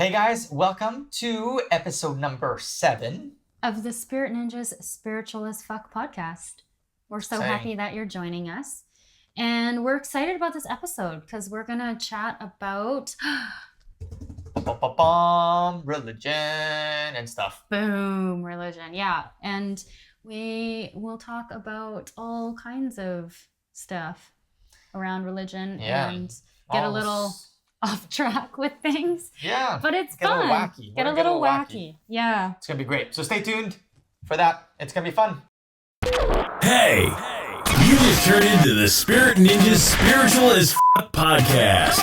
Hey guys, welcome to episode number 7 of the Spirit Ninjas Spiritual as Fuck podcast. We're so happy that you're joining us. And we're excited about this episode because we're going to chat about religion and stuff. Boom, religion. Yeah. And we will talk about all kinds of stuff around religion and get a little off track with things. Yeah. But it's fun. Get a little wacky. Yeah. It's going to be great. So stay tuned for that. It's going to be fun. Hey, you just turned into the Spirit Ninjas Spiritual as Fuck podcast.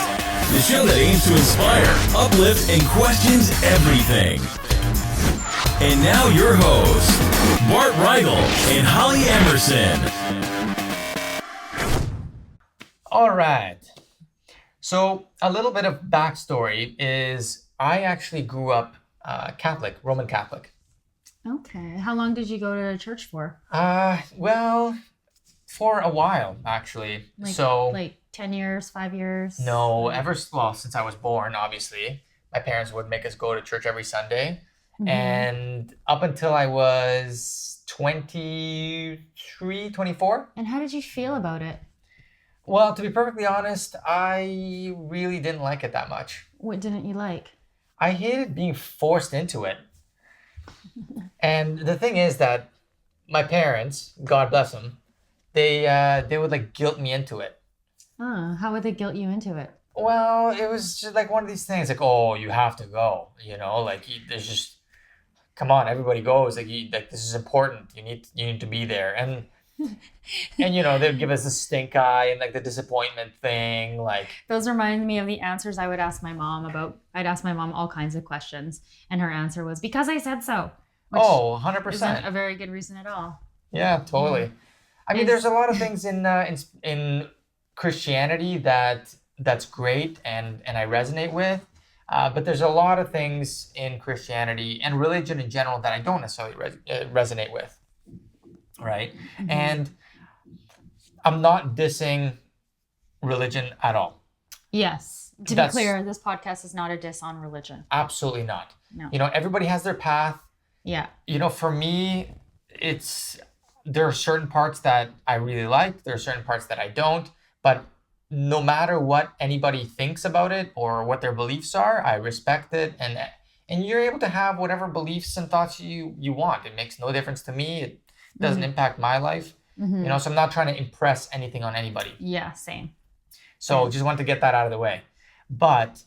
The show that aims to inspire, uplift, and questions everything. And now your hosts, Bart and Holly Emerson. All right. So a little bit of backstory is I actually grew up Catholic, Roman Catholic. Okay. How long did you go to church for? Well, for a while, actually. Like 10 years, 5 years? No, since I was born, obviously. My parents would make us go to church every Sunday. Mm-hmm. And up until I was 23, 24. And how did you feel about it? Well, to be perfectly honest, I really didn't like it that much. What didn't you like? I hated being forced into it. And the thing is that my parents, God bless them, they would like guilt me into it. How would they guilt you into it? Well, it was just like one of these things like, oh, you have to go, like there's just, come on, everybody goes. Like this is important. You need to be there. And they'd give us the stink eye and like the disappointment thing. Like those remind me of the answers I would ask my mom about. I'd ask my mom all kinds of questions, and her answer was because I said so. 100%. Isn't a very good reason at all. Yeah, totally. Mm-hmm. I mean, there's a lot of things in Christianity that's great and I resonate with, but there's a lot of things in Christianity and religion in general that I don't necessarily resonate with. Right? Mm-hmm. And I'm not dissing religion at all. Yes. To be clear, this podcast is not a diss on religion. Absolutely not. No. Everybody has their path. Yeah. For me, there are certain parts that I really like. There are certain parts that I don't. But no matter what anybody thinks about it or what their beliefs are, I respect it. And you're able to have whatever beliefs and thoughts you want. It makes no difference to me. It doesn't impact my life. Mm-hmm. So I'm not trying to impress anything on anybody. Yeah, same. So just wanted to get that out of the way. But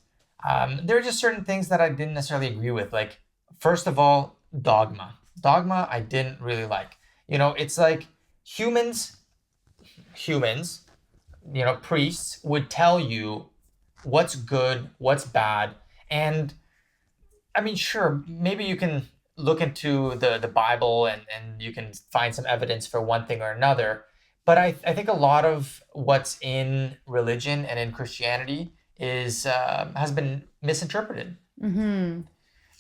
there are just certain things that I didn't necessarily agree with. Like, first of all, dogma. Dogma I didn't really like. It's like humans, priests would tell you what's good, what's bad. And I mean, sure, maybe you can look into the Bible and you can find some evidence for one thing or another. But I think a lot of what's in religion and in Christianity has been misinterpreted. Mm-hmm.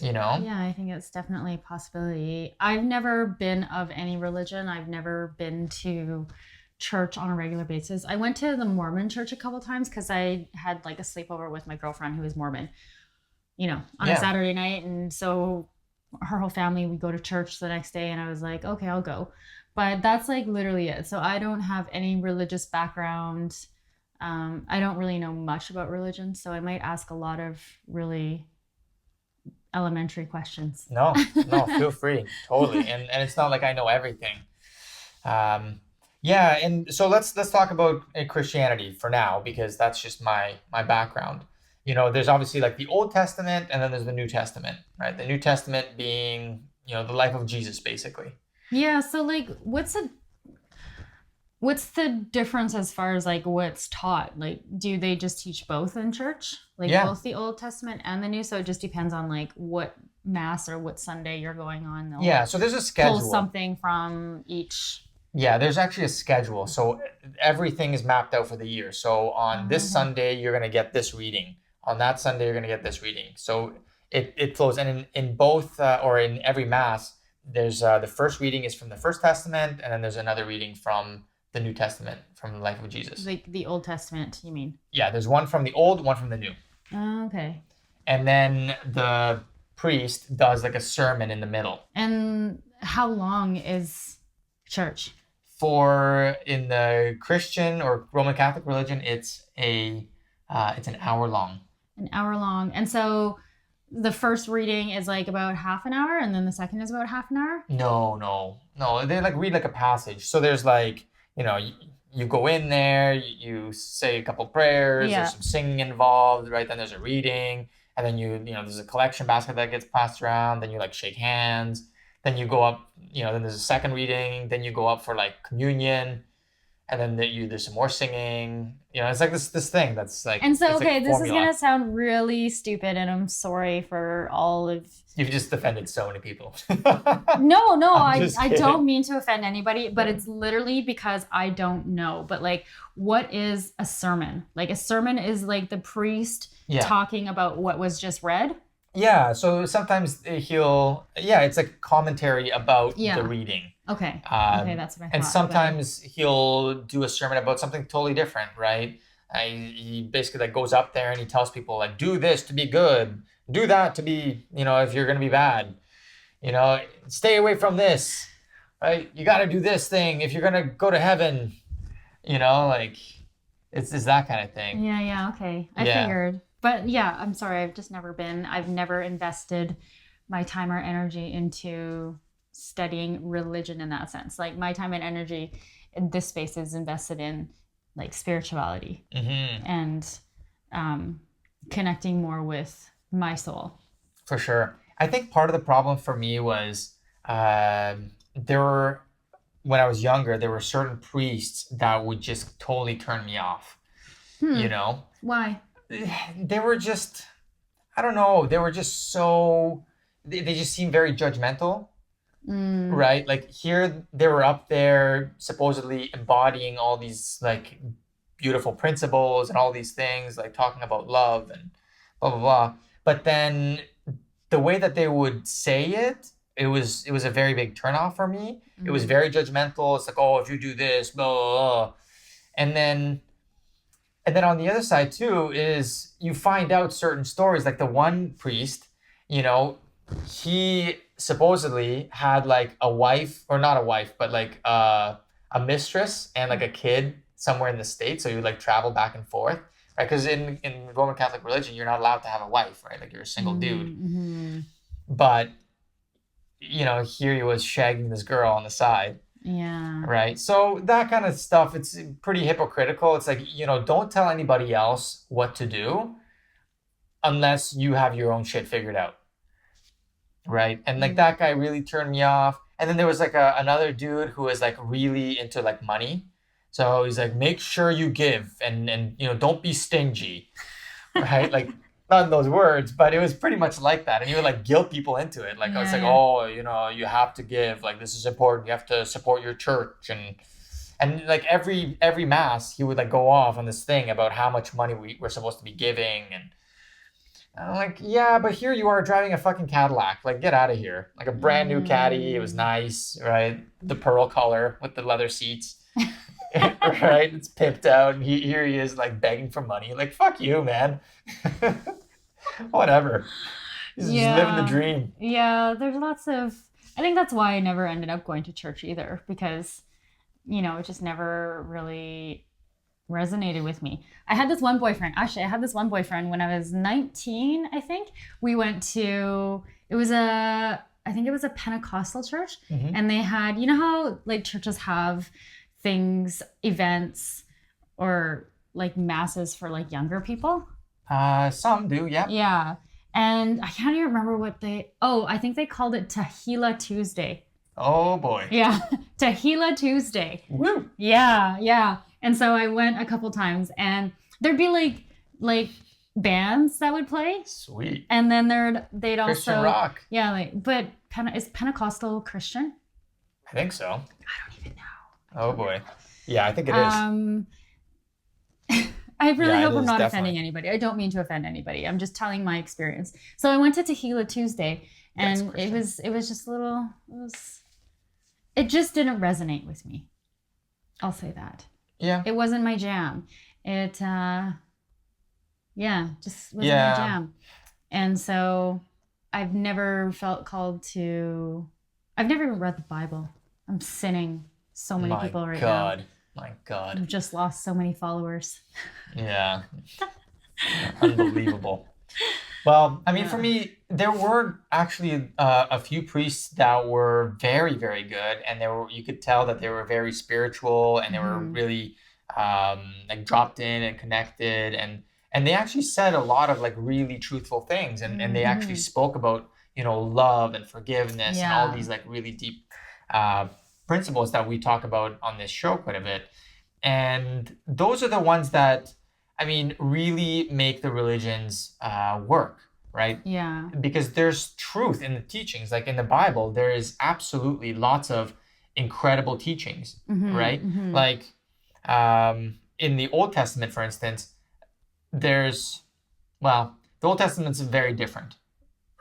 Yeah, I think it's definitely a possibility. I've never been of any religion. I've never been to church on a regular basis. I went to the Mormon church a couple times because I had like a sleepover with my girlfriend who is Mormon, on a Saturday night. And so her whole family would go to church the next day and I was like, okay, I'll go. But that's like literally it. So I don't have any religious background. I don't really know much about religion. So I might ask a lot of really elementary questions. No, feel free. Totally. And it's not like I know everything. And so let's talk about Christianity for now, because that's just my background. There's obviously like the Old Testament and then there's the New Testament, right? The New Testament being, the life of Jesus, basically. Yeah. So like, what's the difference as far as like what's taught? Like, do they just teach both in church? Like both the Old Testament and the New? So it just depends on like what mass or what Sunday you're going on. So there's a schedule. Pull something from each. Yeah, there's actually a schedule. So everything is mapped out for the year. So on this Sunday, you're going to get this reading. On that Sunday, you're going to get this reading. So it flows. And in both or in every mass, there's the first reading is from the First Testament, and then there's another reading from the New Testament, from the life of Jesus. Like the Old Testament, you mean? Yeah, there's one from the Old, one from the New. Oh, okay. and then the priest does like a sermon in the middle. And how long is church? For in the Christian or Roman Catholic religion, it's an hour long. An hour long. And so the first reading is like about half an hour, and then the second is about half an hour? No. They like read like a passage. So there's like, you go in there, you say a couple prayers, Yeah. there's some singing involved, right? Then there's a reading, and then there's a collection basket that gets passed around, then you like shake hands, then you go up, then there's a second reading, then you go up for like communion, and then there's some more singing. It's like this thing that's like. And so, it's okay, like this is formula. going to sound really stupid, and I'm sorry for all of... You've just offended so many people. No, I'm I just kidding. don't mean to offend anybody, but it's literally because I don't know. But like, what is a sermon? Like, a sermon is like the priest talking about what was just read. Yeah, so sometimes it's like commentary about the reading. Okay, okay, that's what I thought. And sometimes he'll do a sermon about something totally different, right? He basically like goes up there and he tells people like, do this to be good, do that to be, if you're going to be bad, stay away from this, right? You got to do this thing if you're going to go to heaven, like it's that kind of thing. Yeah, okay. I figured. But yeah, I'm sorry. I've never invested my time or energy into studying religion in that sense. Like my time and energy in this space is invested in like spirituality and connecting more with my soul. For sure. I think part of the problem for me was when I was younger, there were certain priests that would just totally turn me off, Why? They were just, I don't know, they were just so, they just seemed very judgmental, right? Like here, they were up there supposedly embodying all these like beautiful principles and all these things, like talking about love and blah, blah, blah. But then the way that they would say it was a very big turnoff for me. It was very judgmental. It's like, oh, if you do this, blah, blah, blah. And then on the other side too is you find out certain stories, like the one priest, he supposedly had like a wife, or not a wife, but like a mistress and like a kid somewhere in the States. So you like travel back and forth, right? Because in Roman Catholic religion, you're not allowed to have a wife, right? Like you're a single dude. But, here he was shagging this girl on the side. Yeah. Right. So that kind of stuff, it's pretty hypocritical. It's like, don't tell anybody else what to do unless you have your own shit figured out. Right. And like that guy really turned me off. And then there was like another dude who was like really into like money. So he's like, make sure you give and don't be stingy. Right. Like not in those words, but it was pretty much like that. And he would like guilt people into it. Like I was like, oh, you have to give, like this is important. You have to support your church. And like every mass, he would like go off on this thing about how much money we're supposed to be giving. And I'm like, yeah, but here you are driving a fucking Cadillac. Like, get out of here. Like a brand new Caddy. It was nice, right? The pearl color with the leather seats. Right? It's pimped out. And here he is like begging for money. Like, fuck you, man. Whatever. He's just living the dream. Yeah, there's lots of... I think that's why I never ended up going to church either, because, it just never really resonated with me. I had this one boyfriend when I was 19, I think. We went to... I think it was a Pentecostal church, and they had... You know how, like, churches have things, events, or, like, masses for, like, younger people? Some do, yeah. Yeah. And I can't even remember I think they called it Tahila Tuesday. Oh boy. Yeah. Tahila Tuesday. Woo. Yeah. And so I went a couple times and there'd be like bands that would play. Sweet. And then they'd also Christian rock. Yeah, but is Pentecostal Christian? I think so. I don't even know. Oh boy. Yeah, I think it is. I really hope I'm not definitely offending anybody. I don't mean to offend anybody. I'm just telling my experience. So I went to Tahila Tuesday, and it was just a little. It just didn't resonate with me. I'll say that. Yeah. It wasn't my jam. It just wasn't my jam. And so I've never felt called to, I've never even read the Bible. I'm sinning so many people right now. My God. I've just lost so many followers. Yeah. Unbelievable. Well, I mean, for me, there were actually a few priests that were very, very good, and you could tell that they were very spiritual, and they were really like dropped in and connected, and they actually said a lot of like really truthful things, and they actually spoke about, you know, love and forgiveness and all these like really deep principles that we talk about on this show quite a bit, and those are the ones that, I mean, really make the religions work, right? Yeah. Because there's truth in the teachings. Like in the Bible, there is absolutely lots of incredible teachings, right? Like in the Old Testament, for instance, the Old Testament's very different,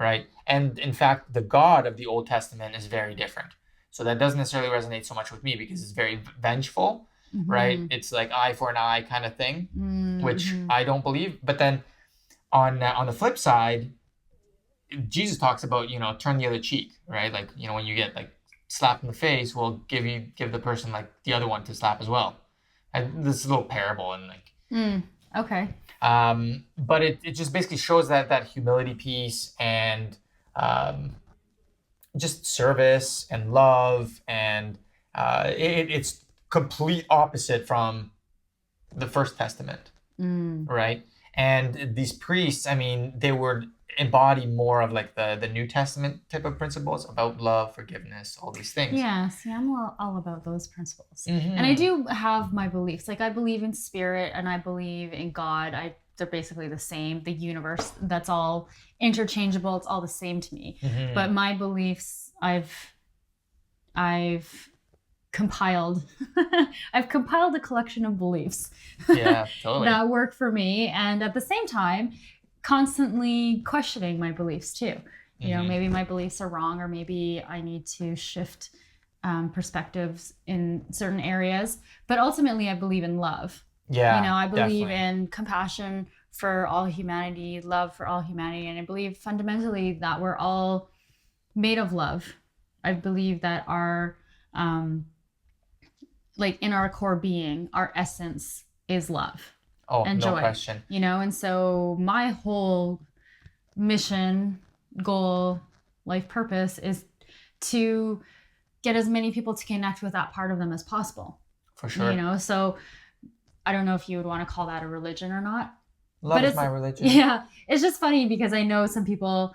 right? And in fact, the God of the Old Testament is very different. So that doesn't necessarily resonate so much with me because it's very vengeful. Right? It's like eye for an eye kind of thing, which I don't believe. But then on the flip side, Jesus talks about, you know, turn the other cheek, right? Like, you know, when you get like slapped in the face, we'll give the person like the other one to slap as well. And this is a little parable and like. Okay. But it just basically shows that humility piece and just service and love, and it's complete opposite from the First Testament, right? And these priests, I mean, they would embody more of like the New Testament type of principles about love, forgiveness, all these things. Yeah, see, I'm all about those principles. And I do have my beliefs. Like, I believe in spirit and I believe in God. They're basically the same. The universe, that's all interchangeable. It's all the same to me. But my beliefs, I've compiled a collection of beliefs that work for me, and at the same time constantly questioning my beliefs too. You know, maybe my beliefs are wrong, or maybe I need to shift perspectives in certain areas, but ultimately I believe in love. You know, I believe in compassion for all humanity, love for all humanity, and I believe fundamentally that we're all made of love. I believe that our like in our core being, our essence is love and joy. No question. You know, and so my whole mission, goal, life purpose is to get as many people to connect with that part of them as possible. For sure. You know, so I don't know if you would want to call that a religion or not. Love is my religion. Yeah. It's just funny because I know some people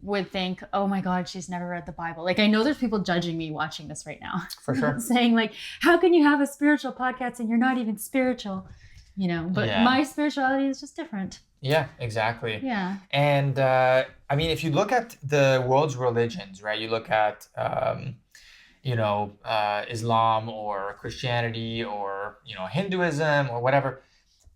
would think, oh my God, she's never read the Bible. Like, I know there's people judging me watching this right now. For sure. Saying like, how can you have a spiritual podcast and you're not even spiritual? You know, but my spirituality is just different. Yeah, exactly. Yeah. And I mean, if you look at the world's religions, right, you look at, you know, Islam or Christianity or, you know, Hinduism or whatever,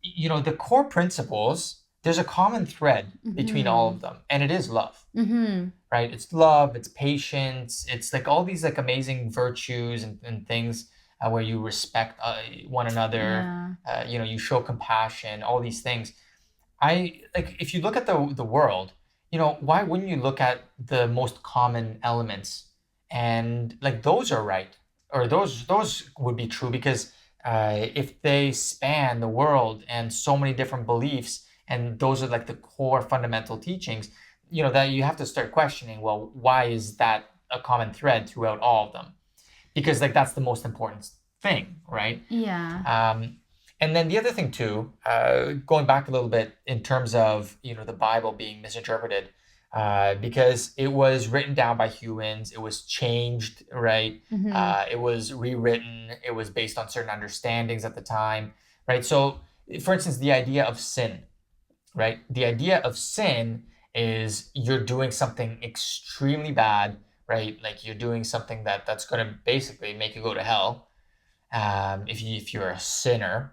you know, the core principles, there's a common thread between all of them, and it is love, right? It's love, it's patience, it's like all these like amazing virtues and things where you respect one another, you know, you show compassion, all these things. If you look at the world, you know, why wouldn't you look at the most common elements and like those are right, or those would be true, because if they span the world and so many different beliefs, and those are like the core fundamental teachings, you know, that you have to start questioning, well, why is that a common thread throughout all of them? Because like that's the most important thing, right? Yeah. And then the other thing too, going back a little bit in terms of, you know, the Bible being misinterpreted, because it was written down by humans, it was changed, right? It was rewritten, it was based on certain understandings at the time, right? So, for instance, the idea of sin, right? The idea of sin is you're doing something extremely bad, right? Like you're doing something that's going to basically make you go to hell, if you're a sinner,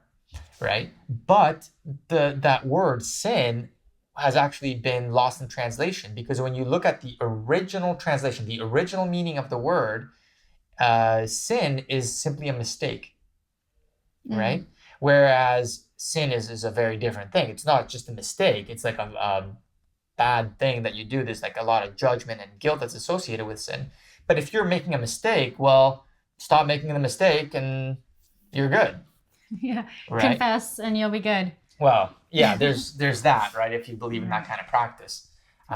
right? But that word sin has actually been lost in translation, because when you look at the original translation, the original meaning of the word, sin is simply a mistake, right? Whereas sin is a very different thing. It's not just a mistake. It's like bad thing that you do. There's like a lot of judgment and guilt that's associated with sin. But if you're making a mistake, well, stop making the mistake and you're good. Yeah. Right? Confess and you'll be good. Well, yeah, there's that, right? If you believe in that kind of practice.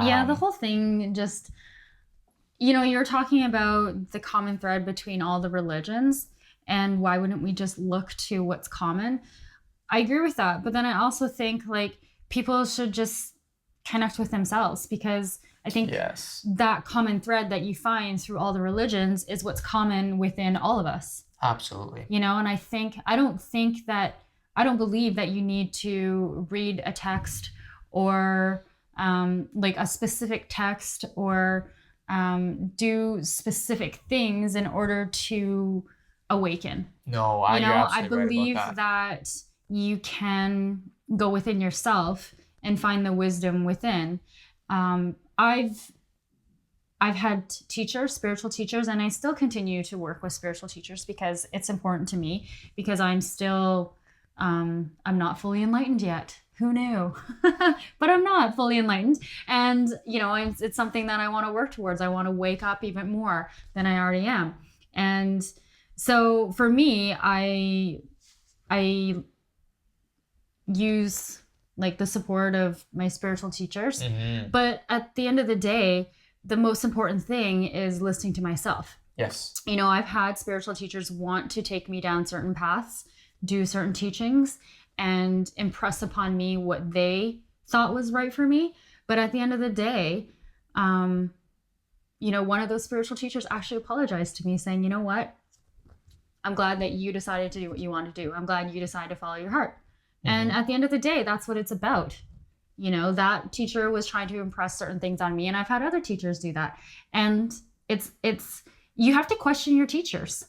Yeah, the whole thing just, you're talking about the common thread between all the religions and why wouldn't we just look to what's common? I agree with that. But then I also think like people should just connect with themselves, because I think that common thread that you find through all the religions is what's common within all of us. Absolutely. And I don't believe that you need to read a text or like a specific text or do specific things in order to awaken. No, I absolutely believe right about that you can go within yourself and find the wisdom within. I've had spiritual teachers, and I still continue to work with spiritual teachers because it's important to me, because I'm still, I'm not fully enlightened yet. Who knew? But I'm not fully enlightened. And, it's something that I want to work towards. I want to wake up even more than I already am. And so for me, I use like the support of my spiritual teachers. Mm-hmm. But at the end of the day, the most important thing is listening to myself. Yes. I've had spiritual teachers want to take me down certain paths, do certain teachings, and impress upon me what they thought was right for me. But at the end of the day, one of those spiritual teachers actually apologized to me saying, you know what? I'm glad that you decided to do what you want to do. I'm glad you decided to follow your heart. Mm-hmm. And at the end of the day, that's what it's about. That teacher was trying to impress certain things on me, and I've had other teachers do that. And it's you have to question your teachers.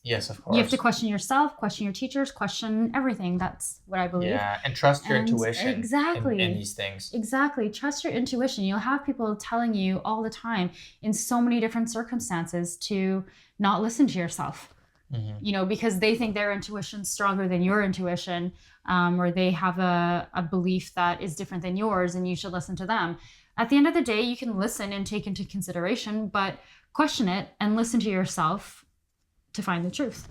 Yes, of course. You have to question yourself, question your teachers, question everything. That's what I believe. Yeah, and trust your intuition. Exactly. In these things. Exactly. Trust your intuition. You'll have people telling you all the time in so many different circumstances to not listen to yourself. Mm-hmm. Because they think their intuition's stronger than your intuition, or they have a belief that is different than yours and you should listen to them. At the end of the day, you can listen and take into consideration, but question it and listen to yourself to find the truth.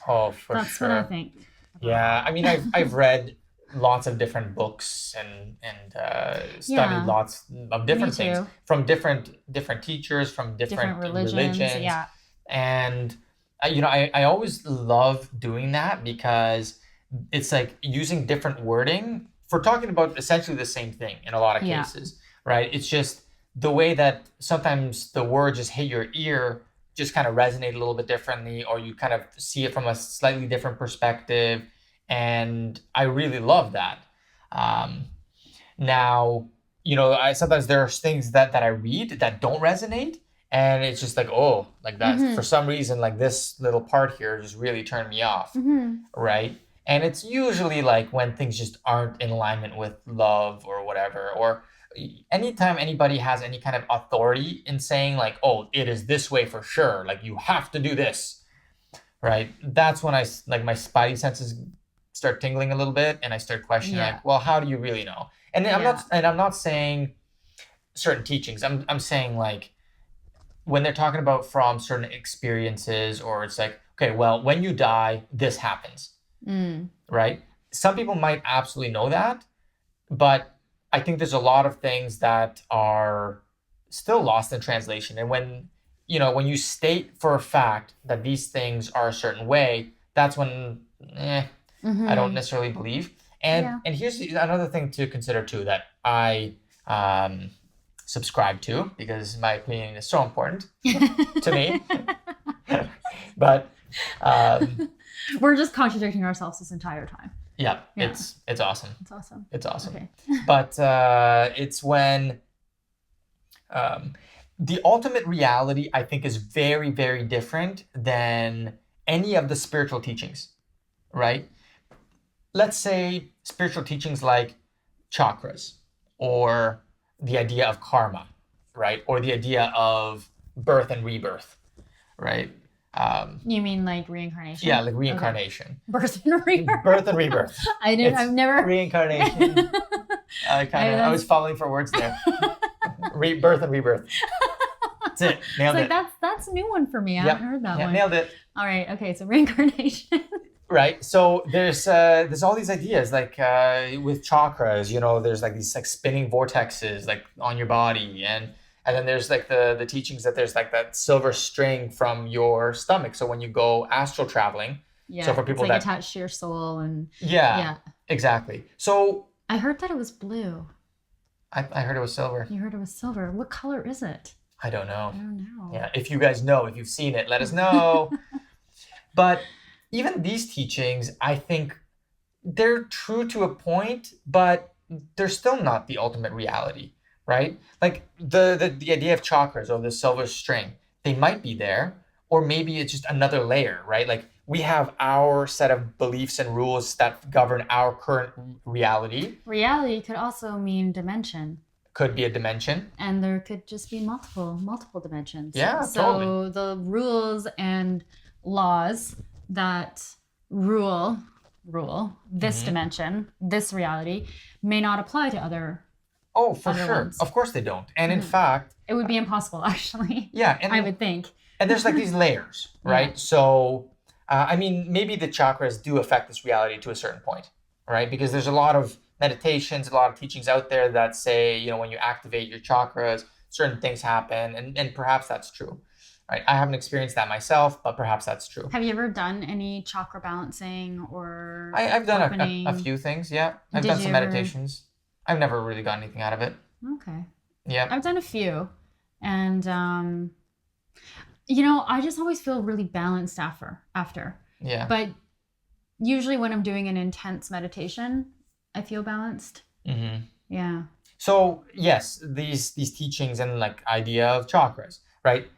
Oh, for That's sure. what I think. Yeah, I mean, I've read lots of different books and studied lots of different things from different teachers, from different religions. Yeah. And I always love doing that because it's like using different wording for talking about essentially the same thing in a lot of cases, right? It's just the way that sometimes the word just hit your ear just kind of resonate a little bit differently, or you kind of see it from a slightly different perspective. And I really love that. Now, sometimes there's things that I read that don't resonate. And it's just like, oh, like that, mm-hmm. for some reason, like this little part here just really turned me off, mm-hmm. right? And it's usually like when things just aren't in alignment with love or whatever, or anytime anybody has any kind of authority in saying like, oh, it is this way for sure, like you have to do this, right? That's when my spidey senses start tingling a little bit, and I start questioning like, well, how do you really know? And I'm not saying certain teachings. I'm saying like, when they're talking about from certain experiences, or it's like, okay, well, when you die, this happens, right? Some people might absolutely know that, but I think there's a lot of things that are still lost in translation. And when you state for a fact that these things are a certain way, that's when mm-hmm. I don't necessarily believe. And here's another thing to consider too that I subscribe to, because my opinion is so important to me. But we're just contradicting ourselves this entire time. Yeah. It's awesome. It's awesome. It's awesome. Okay. But it's when the ultimate reality, I think, is very, very different than any of the spiritual teachings, right? Let's say spiritual teachings like chakras, or the idea of karma, right? Or the idea of birth and rebirth, right? You mean like reincarnation? Yeah, like Okay. reincarnation. Birth and rebirth. Birth and rebirth. I've never. Reincarnation. I was following for words there. Birth and rebirth. That's it. Nailed it. That's a new one for me. I haven't heard that one. Nailed it. All right. Okay. So reincarnation. Right. So there's all these ideas like with chakras, there's like these like spinning vortexes like on your body, and then there's like the teachings that there's like that silver string from your stomach. So when you go astral traveling, Yeah. so for people it's like that attached to your soul and. Yeah. Exactly. So I heard that it was blue. I heard it was silver. You heard it was silver. What color is it? I don't know. I don't know. Yeah. If you guys know, if you've seen it, let us know. But even these teachings, I think they're true to a point, but they're still not the ultimate reality, right? Like the idea of chakras or the silver string, they might be there, or maybe it's just another layer, right? Like we have our set of beliefs and rules that govern our current reality. Reality could also mean dimension. Could be a dimension. And there could just be multiple dimensions. Yeah, so totally. The rules and laws that rule this dimension, this reality, may not apply to other. Oh, for other sure. ones. Of course they don't. And in fact, it would be impossible, actually. Yeah, and I would think. And there's like these layers, right? Yeah. So, maybe the chakras do affect this reality to a certain point, right? Because there's a lot of meditations, a lot of teachings out there that say, when you activate your chakras, certain things happen, and perhaps that's true. Right. I haven't experienced that myself, but perhaps that's true. Have you ever done any chakra balancing or I've done opening? a few things, yeah. I've Did done you some ever- meditations. I've never really got anything out of it. Okay. Yeah. I've done a few. And, I just always feel really balanced after. Yeah. But usually when I'm doing an intense meditation, I feel balanced. Mm-hmm. Yeah. So, yes, these teachings and like idea of chakras, right?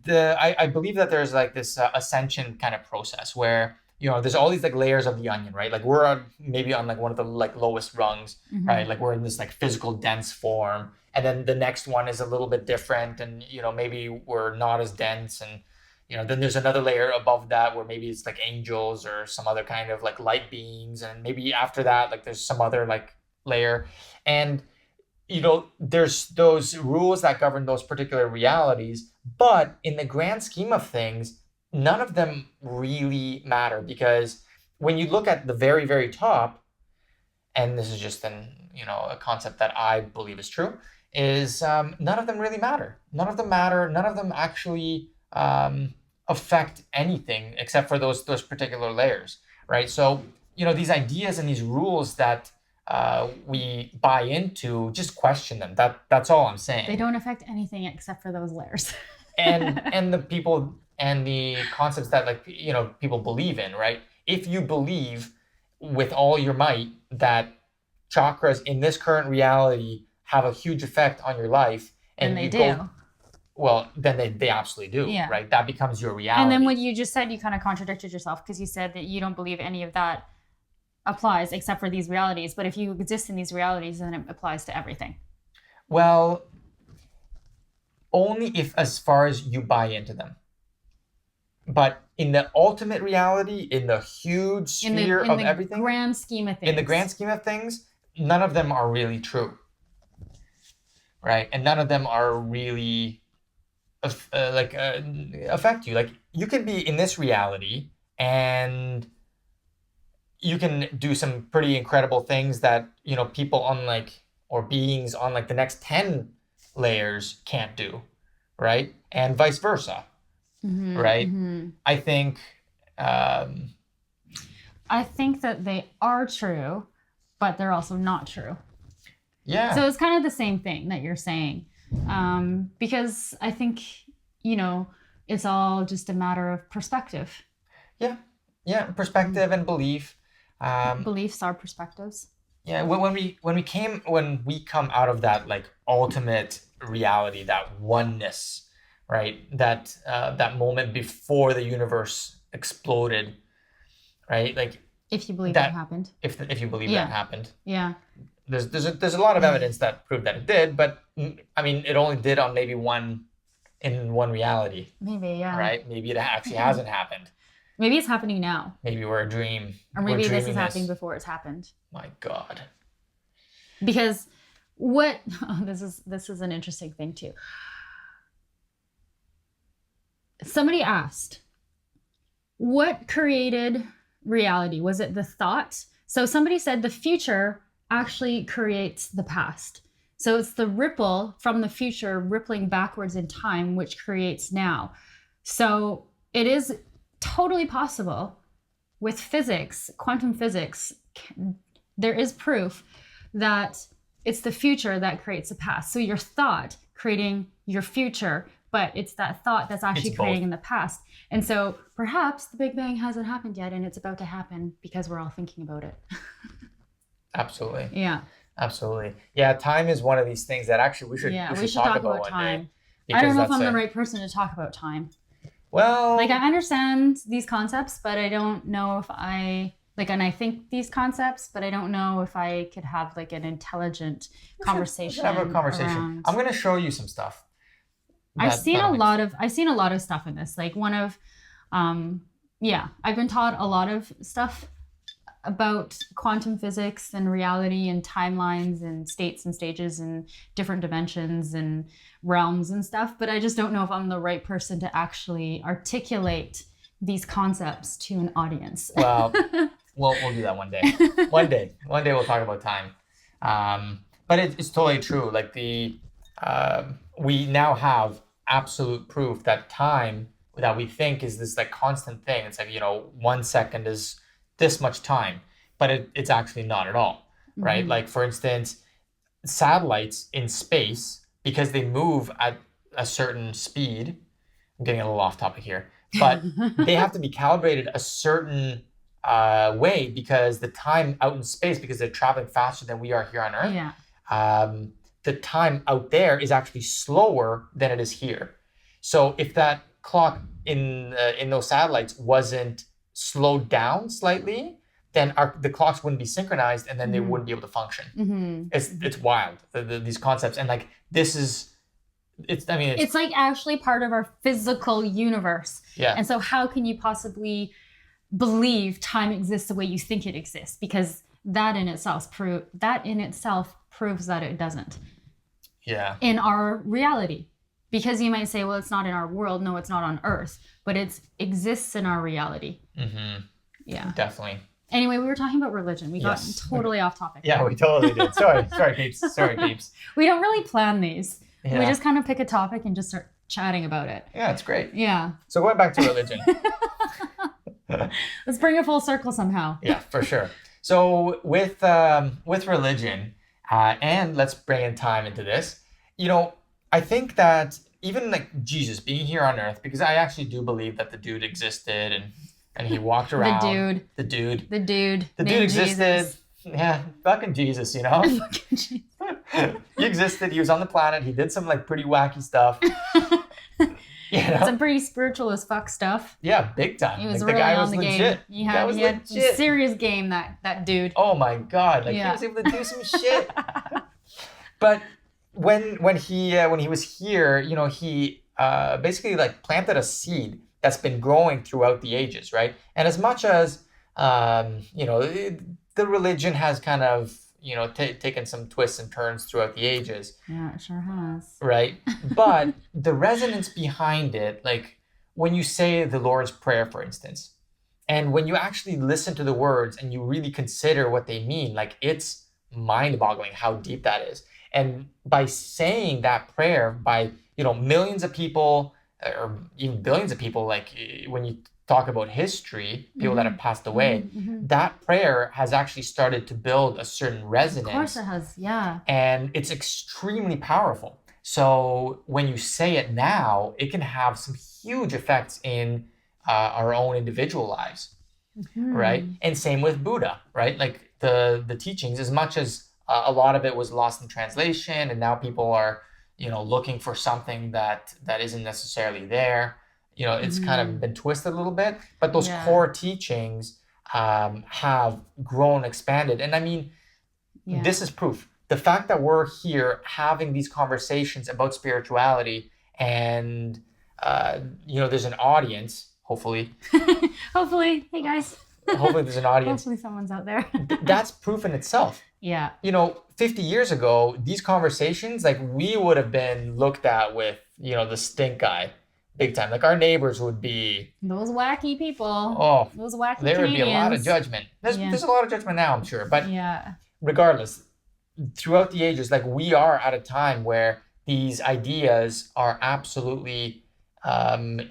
I believe that there's like this ascension kind of process where there's all these like layers of the onion, right? Like we're maybe on like one of the like lowest rungs, right? Like we're in this like physical dense form, and then the next one is a little bit different, and maybe we're not as dense, and then there's another layer above that where maybe it's like angels or some other kind of like light beings, and maybe after that like there's some other like layer, and there's those rules that govern those particular realities. But in the grand scheme of things, none of them really matter, because when you look at the very, very top, and this is just a concept that I believe is true, is none of them really matter. None of them matter. None of them actually affect anything except for those particular layers, right? So, these ideas and these rules that we buy into, just question them. That's all I'm saying. They don't affect anything except for those layers. and the people and the concepts that like people believe in, right? If you believe with all your might that chakras in this current reality have a huge effect on your life, and they you do. Well, then they absolutely do, Yeah. right? That becomes your reality. And then what you just said, you kind of contradicted yourself, because you said that you don't believe any of that applies except for these realities. But if you exist in these realities, then it applies to everything. Well, only if as far as you buy into them. But in the ultimate reality, in the huge sphere of everything, in the grand scheme of things, none of them are really true, right? And none of them are really affect you. Like you can be in this reality and you can do some pretty incredible things that people on or beings on the next 10 layers can't do, right? And vice versa. Right? I think that they are true, but they're also not true. Yeah. So it's kind of the same thing that you're saying, because I think it's all just a matter of perspective. Yeah, perspective and belief. Beliefs are perspectives. Yeah, when we come out of that ultimate reality, that oneness, right? That moment before the universe exploded, right? If you believe that happened. If you believe that happened. Yeah. There's a lot of evidence that proved that it did, but I mean, it only did on maybe one in one reality, Maybe, yeah. right? Maybe it actually hasn't happened. Maybe it's happening now. Maybe we're a dream. Or maybe We're this is dreaming happening before it's happened. My God. Because this is an interesting thing too. Somebody asked, what created reality? Was it the thought? So somebody said the future actually creates the past. So it's the ripple from the future rippling backwards in time, which creates now. So it is totally possible with physics, quantum physics, there is proof that it's the future that creates the past. So your thought creating your future, but it's that thought that's actually creating in the past. And so perhaps the Big Bang hasn't happened yet and it's about to happen because we're all thinking about it. Absolutely. Yeah. Absolutely. Yeah, time is one of these things that actually we should talk about time. Day, I don't know if I'm the right person to talk about time. Well, like I understand these concepts, but I don't know if I and I think these concepts, but I don't know if I could have like an intelligent conversation. We should have a conversation. Around... I'm going to show you some stuff. I've seen a lot of stuff in this. Like one of, I've been taught a lot of stuff about quantum physics and reality and timelines and states and stages and different dimensions and realms and stuff. But I just don't know if I'm the right person to actually articulate these concepts to an audience. Well, we'll do that one day. One day we'll talk about time. But it's totally true. Like we now have absolute proof that time that we think is this like constant thing. It's like, 1 second is this much time, but it's actually not at all, right? Mm-hmm. Like for instance, satellites in space, because they move at a certain speed, I'm getting a little off topic here, but they have to be calibrated a certain way because the time out in space, because they're traveling faster than we are here on Earth, the time out there is actually slower than it is here. So if that clock in those satellites wasn't slowed down slightly, then the clocks wouldn't be synchronized, and then they wouldn't be able to function. Mm-hmm. It's wild, these concepts, and like this is it's like actually part of our physical universe. Yeah. And so how can you possibly believe time exists the way you think it exists? Because that in itself proves that it doesn't. Yeah. In our reality. Because you might say, well, it's not in our world. No, it's not on Earth, but it exists in our reality. Mm-hmm. Yeah. Definitely. Anyway, we were talking about religion. We got totally off topic. Yeah, we totally did. Sorry, peeps. We don't really plan these. Yeah. We just kind of pick a topic and just start chatting about it. Yeah, it's great. Yeah. So going back to religion. Let's bring it full circle somehow. Yeah, for sure. So with religion, and let's bring in time into this, I think that even like Jesus being here on Earth, because I actually do believe that the dude existed and he walked around. The dude existed. Jesus. Yeah, fucking Jesus, He existed. He was on the planet. He did some like pretty wacky stuff. Some pretty spiritual as fuck stuff. Yeah, big time. He was like, really the guy on was the legit. game. He had serious game, that dude. Oh my God. Like he was able to do some shit. But when he was here, he basically like planted a seed that's been growing throughout the ages, right? And as much as the religion has kind of taken some twists and turns throughout the ages. Yeah, it sure has. Right? But the resonance behind it, like when you say the Lord's Prayer, for instance, and when you actually listen to the words and you really consider what they mean, like it's mind-boggling how deep that is. And by saying that prayer, by millions of people or even billions of people, like when you talk about history, people that have passed away, that prayer has actually started to build a certain resonance. Of course it has, yeah. And it's extremely powerful. So when you say it now, it can have some huge effects in our own individual lives, right? And same with Buddha, right? Like the teachings, as much as a lot of it was lost in translation, and now people are, looking for something that isn't necessarily there. It's kind of been twisted a little bit, but those core teachings have grown, expanded. And I mean, this is proof. The fact that we're here having these conversations about spirituality and there's an audience, hopefully. Hopefully. Hey, guys. Hopefully there's an audience. Hopefully someone's out there. That's proof in itself. Yeah. 50 years ago, these conversations, like, we would have been looked at with, the stink eye, big time. Like, our neighbors would be... Those wacky people. Oh, those wacky there Canadians. would be a lot of judgment. There's a lot of judgment now, I'm sure. But yeah. Regardless, throughout the ages, like, we are at a time where these ideas are absolutely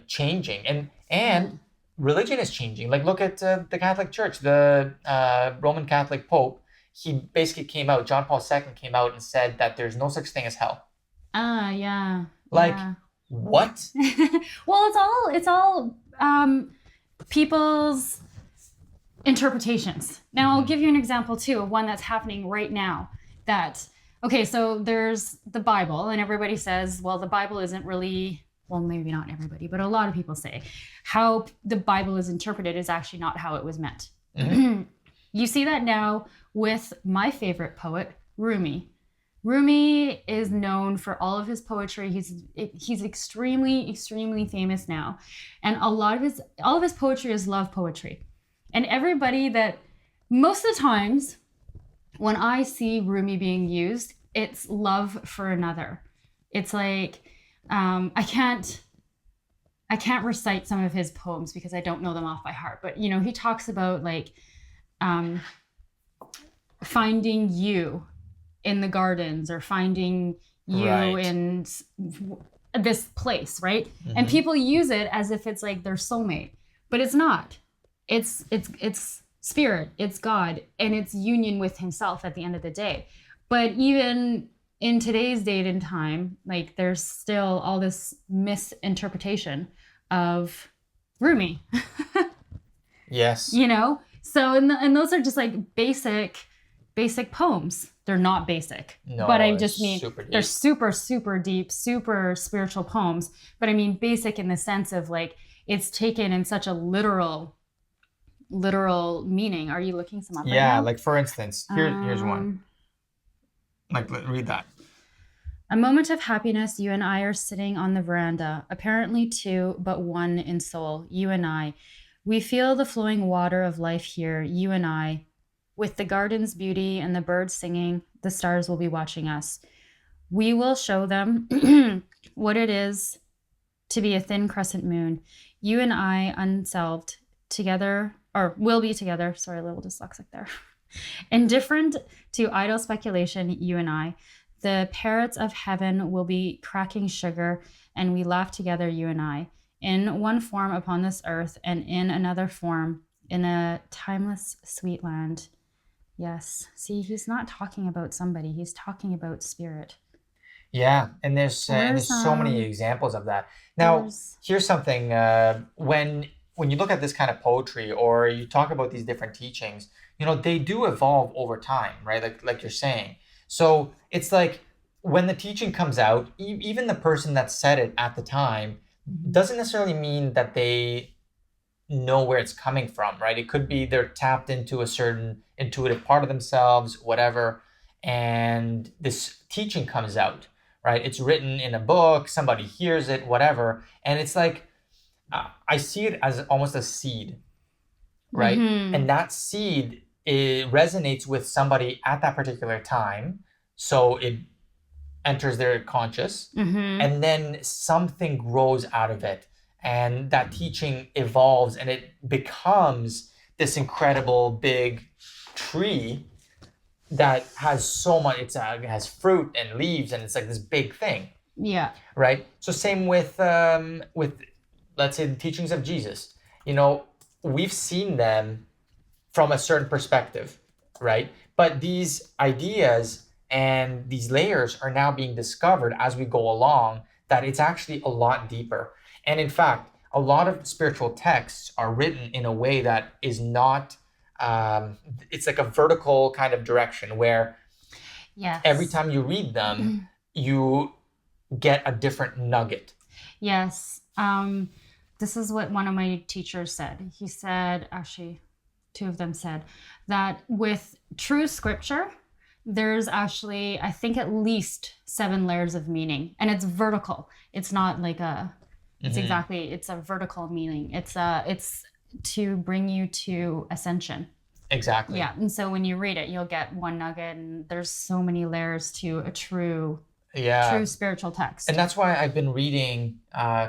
changing. And religion is changing. Like, look at the Catholic Church, the Roman Catholic Pope. He basically came out, John Paul II came out and said that there's no such thing as hell. Yeah. Like, yeah. What? Well, it's all people's interpretations. Now, I'll give you an example too of one that's happening right now. So there's the Bible, and everybody says, well, the Bible isn't really, well, maybe not everybody, but a lot of people say how the Bible is interpreted is actually not how it was meant. Mm-hmm. You see that now with my favorite poet, Rumi. Rumi is known for all of his poetry. He's extremely, extremely famous now. And all of his poetry is love poetry. And most of the times when I see Rumi being used, it's love for another. It's like, I can't recite some of his poems because I don't know them off by heart. But, he talks about like, finding you in the gardens, or finding you in this place, right? Mm-hmm. And people use it as if it's like their soulmate, but it's not. It's spirit, it's God, and it's union with himself at the end of the day. But even in today's date and time, like, there's still all this misinterpretation of Rumi. Yes. So and those are just like basic poems. They're not basic, no, but I just mean they're super, super deep, super spiritual poems. But I mean basic in the sense of like, it's taken in such a literal meaning. Are you looking some up? Yeah, right now? like, for instance, here's one. Like, read that. A moment of happiness, you and I are sitting on the veranda, apparently two, but one in soul, you and I. We feel the flowing water of life here, you and I. With the garden's beauty and the birds singing, the stars will be watching us. We will show them what it is to be a thin crescent moon. You and I, unselved, together, or will be together. Sorry, a little dyslexic there. Indifferent to idle speculation, you and I. The parrots of heaven will be cracking sugar, and we laugh together, you and I. In one form upon this earth, and in another form, in a timeless sweet land. Yes. See, he's not talking about somebody. He's talking about spirit. Yeah, and there's so many examples of that. Now, here's something. When you look at this kind of poetry, or you talk about these different teachings, they do evolve over time, right? Like you're saying. So it's like, when the teaching comes out, even the person that said it at the time doesn't necessarily mean that they know where it's coming from, right? It could be they're tapped into a certain intuitive part of themselves, whatever, and this teaching comes out, right? It's written in a book, somebody hears it, whatever, and it's like, I see it as almost a seed, right? Mm-hmm. And that seed, it resonates with somebody at that particular time, so it enters their conscious, mm-hmm. and then something grows out of it. And that teaching evolves, and it becomes this incredible big tree that has so much. It has fruit and leaves, and it's like this big thing. Yeah. Right. So same with let's say the teachings of Jesus. We've seen them from a certain perspective, right? But these ideas and these layers are now being discovered as we go along, that it's actually a lot deeper. And in fact, a lot of spiritual texts are written in a way that is not, it's like a vertical kind of direction where every time you read them, you get a different nugget. Yes. This is what one of my teachers said. He said, actually, two of them said, that with true scripture, there's actually, I think, at least 7 layers of meaning, and it's vertical. It's not like it's a vertical meaning. It's to bring you to ascension. Exactly. Yeah. And so when you read it, you'll get one nugget, and there's so many layers to a true spiritual text. And that's why I've been reading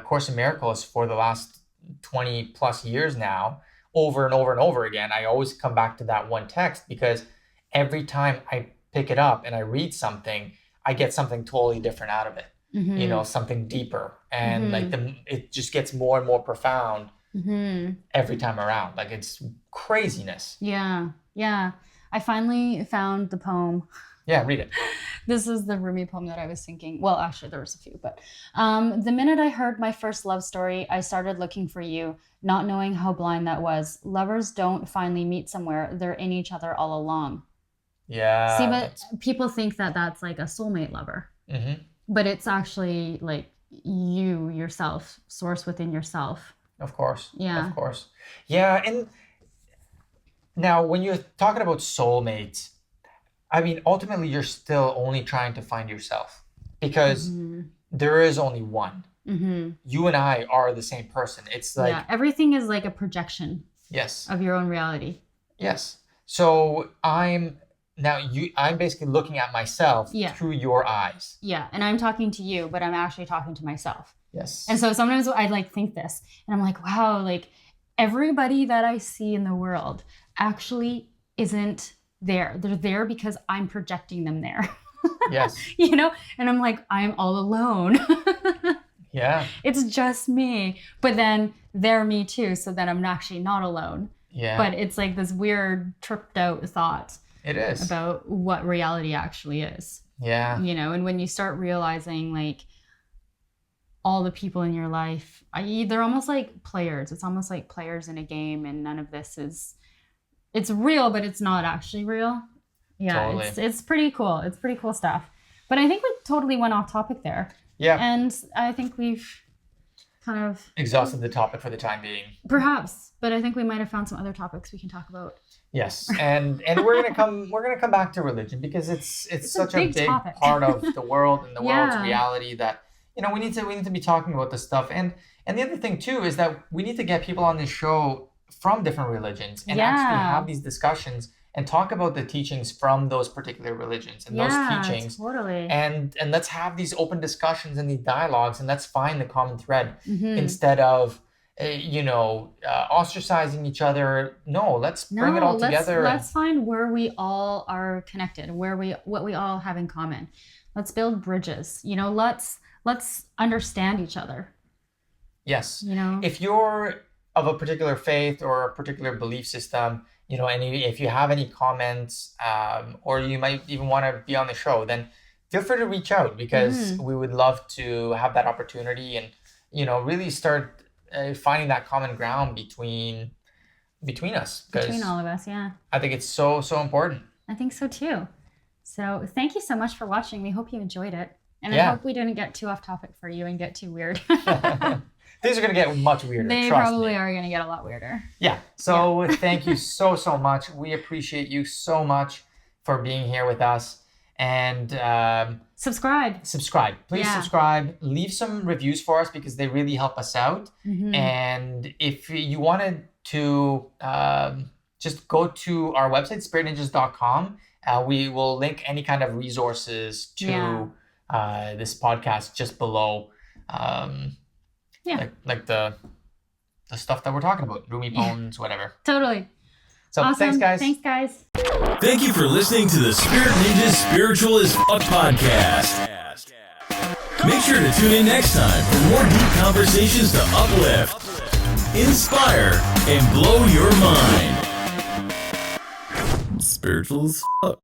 Course in Miracles for the last 20 plus years now, over and over and over again. I always come back to that one text because every time I pick it up and I read something, I get something totally different out of it. Mm-hmm. Something deeper, and it just gets more and more profound every time around. Like, it's craziness. Yeah. I finally found the poem. Yeah, read it. This is the Rumi poem that I was thinking. Well, actually, there was a few, but the minute I heard my first love story, I started looking for you, not knowing how blind that was. Lovers don't finally meet somewhere. They're in each other all along. Yeah. See, but people think that that's like a soulmate lover. Mm-hmm. But it's actually like you yourself, source within yourself. Of course. Yeah. Of course. Yeah. And now when you're talking about soulmates, I mean, ultimately, you're still only trying to find yourself, because there is only one. Mm-hmm. You and I are the same person. It's like... everything is like a projection. Yes. Of your own reality. Yes. So I'm basically looking at myself through your eyes. Yeah. And I'm talking to you, but I'm actually talking to myself. Yes. And so sometimes I like think this, and I'm like, wow, like everybody that I see in the world actually isn't there. They're there because I'm projecting them there. Yes. And I'm like, I'm all alone. Yeah. It's just me. But then they're me too. So then I'm actually not alone. Yeah. But it's like this weird tripped out thought. It is. About what reality actually is. Yeah. And when you start realizing like all the people in your life, they're almost like players. It's almost like players in a game, and none of this it's real, but it's not actually real. Yeah, totally. It's pretty cool. It's pretty cool stuff. But I think we totally went off topic there. Yeah. And I think we've kind of exhausted the topic for the time being. Perhaps, but I think we might have found some other topics we can talk about. Yes, and we're gonna come back to religion, because it's such a big part of the world and the world's reality that we need to be talking about this stuff. And the other thing too is that we need to get people on this show from different religions and actually have these discussions and talk about the teachings from those particular religions and those teachings. Totally. And let's have these open discussions and these dialogues, and let's find the common thread instead of ostracizing each other. No, let's bring it all together. Let's find where we all are connected, what we all have in common. Let's build bridges. Let's understand each other. Yes. If you're of a particular faith or a particular belief system, and if you have any comments, or you might even want to be on the show, then feel free to reach out, because we would love to have that opportunity and, really start finding that common ground between us. Between all of us, yeah. I think it's so, so important. I think so too. So thank you so much for watching. We hope you enjoyed it. And I hope we didn't get too off topic for you and get too weird. Things are going to get much weirder. They probably are going to get a lot weirder. Yeah. So thank you so, so much. We appreciate you so much for being here with us. And subscribe. Please subscribe. Leave some reviews for us, because they really help us out. And if you wanted to just go to our website, spiritninjas.com. We will link any kind of resources to this podcast just below. Like the stuff that we're talking about, Rumi poems, whatever. Totally. So awesome. Thanks, guys. Thank you for listening to the Spirit Ninjas Spiritual as Fuck podcast. Make sure to tune in next time for more deep conversations to uplift, inspire, and blow your mind. Spiritual as fuck.